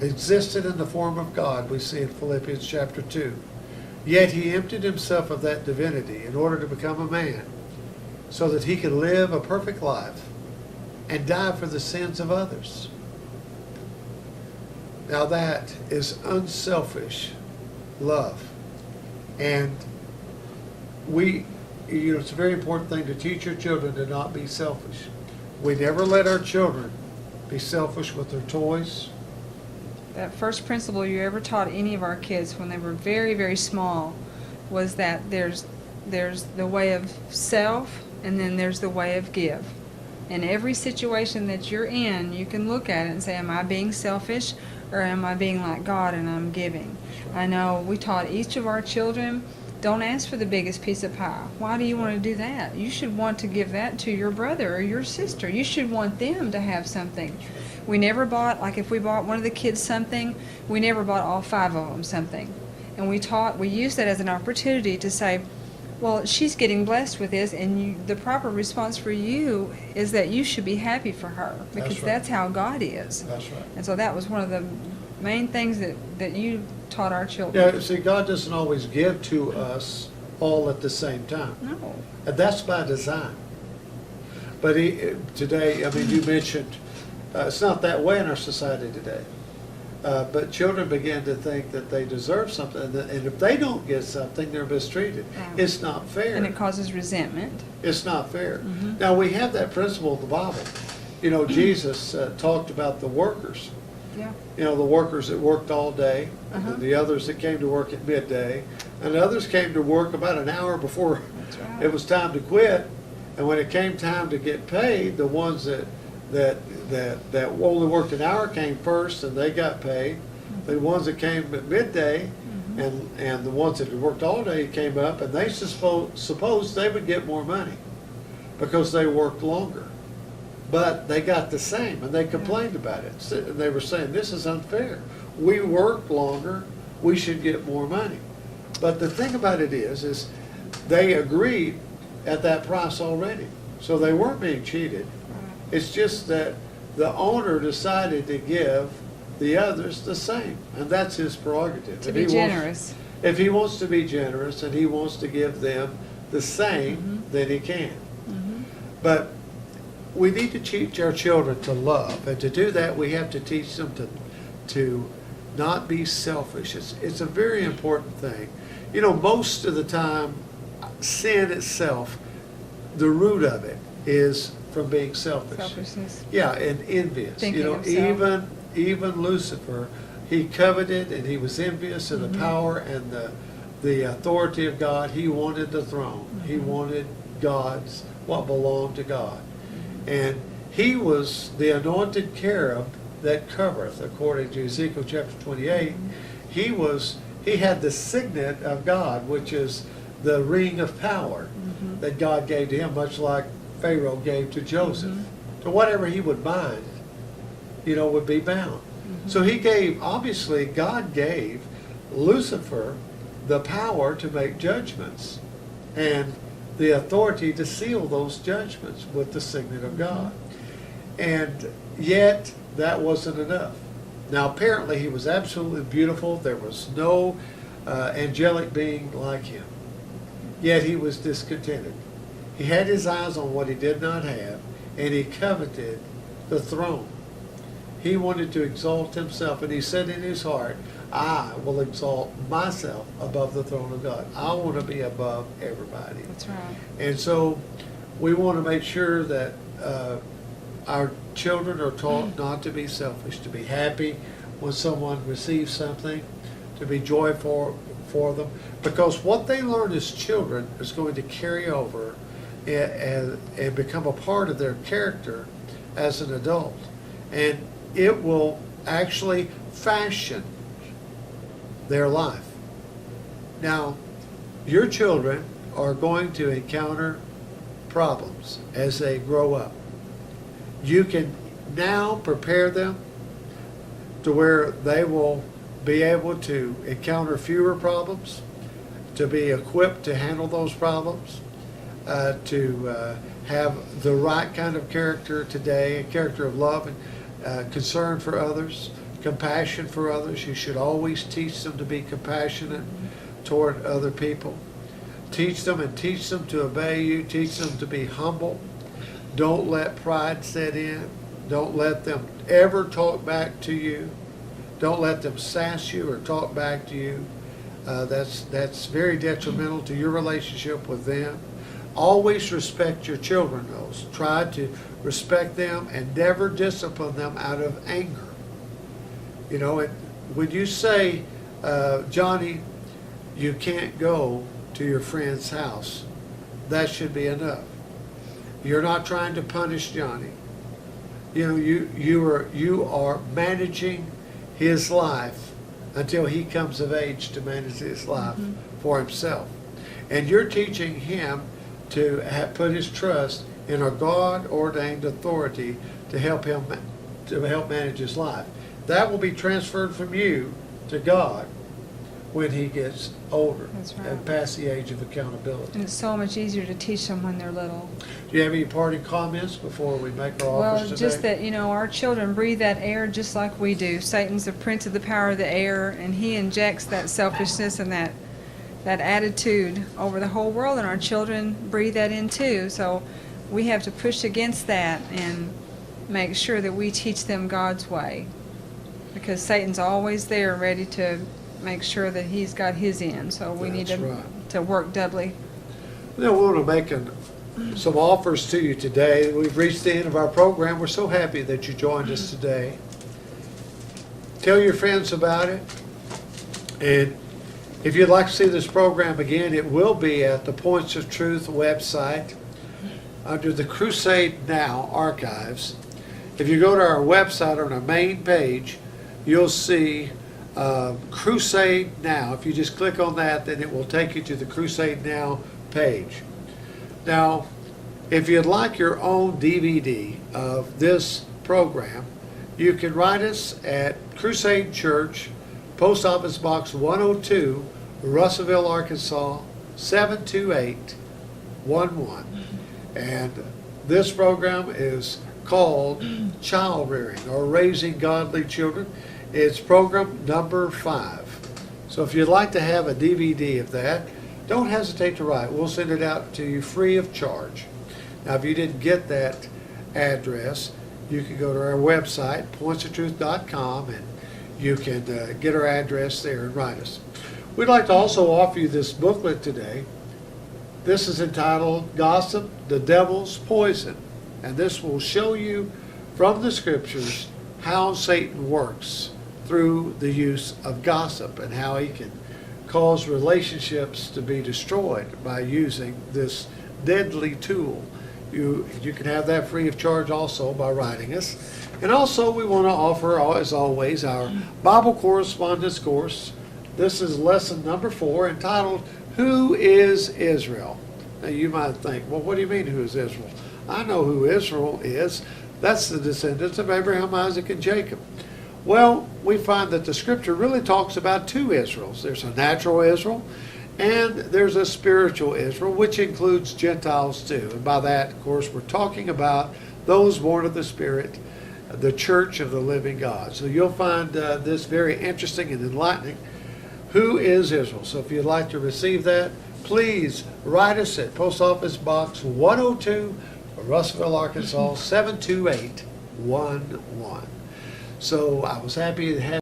existed in the form of God, we see in Philippians chapter 2. Yet he emptied himself of that divinity in order to become a man, so that he could live a perfect life and die for the sins of others. Now that is unselfish love. And it's a very important thing to teach your children to not be selfish. We never let our children be selfish with their toys. That first principle you ever taught any of our kids when they were very, very small was that there's the way of self and then there's the way of give. In every situation that you're in, you can look at it and say, am I being selfish or am I being like God and I'm giving? I know we taught each of our children, don't ask for the biggest piece of pie. Why do you want to do that? You should want to give that to your brother or your sister. You should want them to have something. We never bought, like if we bought one of the kids something, we never bought all 5 of them something. And we used that as an opportunity to say, well, she's getting blessed with this, and the proper response for you is that you should be happy for her, because that's how God is. That's right. And so that was one of the main things that you taught our children. Yeah, see, God doesn't always give to us all at the same time. No. And that's by design. But today, you mentioned, it's not that way in our society today. But children begin to think that they deserve something, and if they don't get something, they're mistreated. It's not fair. And it causes resentment. It's not fair. Mm-hmm. Now, we have that principle in the Bible. Jesus talked about the workers. Yeah. The workers that worked all day, Uh-huh. and the others that came to work at midday, and others came to work about an hour before That's right. it was time to quit. And when it came time to get paid, the ones that only worked an hour came first, and they got paid. The ones that came at midday, and the ones that had worked all day came up, and they supposed they would get more money because they worked longer. But they got the same, and they complained about it. They were saying, this is unfair. We worked longer, we should get more money. But the thing about it is they agreed at that price already. So they weren't being cheated. It's just that the owner decided to give the others the same, and that's his prerogative. To be generous. If he wants to be generous and he wants to give them the same, then he can. Mm-hmm. But we need to teach our children to love, and to do that we have to teach them to not be selfish. It's a very important thing. Most of the time, sin itself, the root of it is from being selfish. Selfishness. Yeah, and envious. Thinking of self. Even Lucifer, he coveted and he was envious of the power and the authority of God. He wanted the throne. He wanted what belonged to God. And he was the anointed cherub that covereth, according to Ezekiel chapter 28. He had the signet of God, which is the ring of power that God gave to him, much like Pharaoh gave to Joseph. So whatever he would bind, would be bound. So obviously God gave Lucifer the power to make judgments and the authority to seal those judgments with the signet of God. And yet that wasn't enough. Now apparently he was absolutely beautiful. There was no angelic being like him. Yet he was discontented. He had his eyes on what he did not have, and he coveted the throne. He wanted to exalt himself, and he said in his heart, I will exalt myself above the throne of God. I want to be above everybody. That's right. And so we want to make sure that our children are taught not to be selfish, to be happy when someone receives something, to be joyful for them, because what they learn as children is going to carry over and become a part of their character as an adult. And it will actually fashion their life. Now, your children are going to encounter problems as they grow up. You can now prepare them to where they will be able to encounter fewer problems, to be equipped to handle those problems, to have the right kind of character today, a character of love and concern for others, compassion for others. You should always teach them to be compassionate toward other people. Teach them to obey you. Teach them to be humble. Don't let pride set in. Don't let them ever talk back to you. Don't let them sass you or talk back to you. That's very detrimental to your relationship with them. Always respect your children, though. Try to respect them and never discipline them out of anger. You know, when you say, Johnny, you can't go to your friend's house, that should be enough. You're not trying to punish Johnny. You know, you are managing his life until he comes of age to manage his life for himself. And you're teaching him to put his trust in a God-ordained authority to help manage his life. That will be transferred from you to God when he gets older. That's right. And past the age of accountability. And it's so much easier to teach them when they're little. Do you have any parting comments before we make our offers today? Well, just that, you know, our children breathe that air just like we do. Satan's the prince of the power of the air, and he injects that selfishness and that attitude over the whole world, and our children breathe that in too. So we have to push against that and make sure that we teach them God's way, because Satan's always there ready to make sure that he's got his end. So we need to work doubly. Now we want to make some offers to you today. We've reached the end of our program. We're so happy that you joined us today. Tell your friends about it. And if you'd like to see this program again, it will be at the Points of Truth website under the Crusade Now archives. If you go to our website on our main page, you'll see Crusade Now. If you just click on that, then it will take you to the Crusade Now page. Now, if you'd like your own DVD of this program, you can write us at Crusade Church, Post Office Box 102, Russellville, Arkansas, 72811. And this program is called Child Rearing, or Raising Godly Children. It's program number 5. So if you'd like to have a DVD of that, don't hesitate to write. We'll send it out to you free of charge. Now, if you didn't get that address, you can go to our website, pointsoftruth.com, and you can get our address there and write us. We'd like to also offer you this booklet today. This is entitled Gossip, the Devil's Poison. And this will show you from the scriptures how Satan works through the use of gossip and how he can cause relationships to be destroyed by using this deadly tool. You can have that free of charge also by writing us. And also we want to offer, as always, our Bible correspondence course. This is lesson number 4, entitled Who is Israel? Now you might think, well, what do you mean, who is Israel? I know who Israel is. That's the descendants of Abraham, Isaac, and Jacob. Well, we find that the scripture really talks about 2 Israels. There's a natural Israel, and there's a spiritual Israel, which includes Gentiles too. And by that, of course, we're talking about those born of the Spirit, the church of the living God. So you'll find this very interesting and enlightening. Who is Israel? So if you'd like to receive that, please write us at Post Office Box 102, Russellville, Arkansas, 72811. So I was happy to have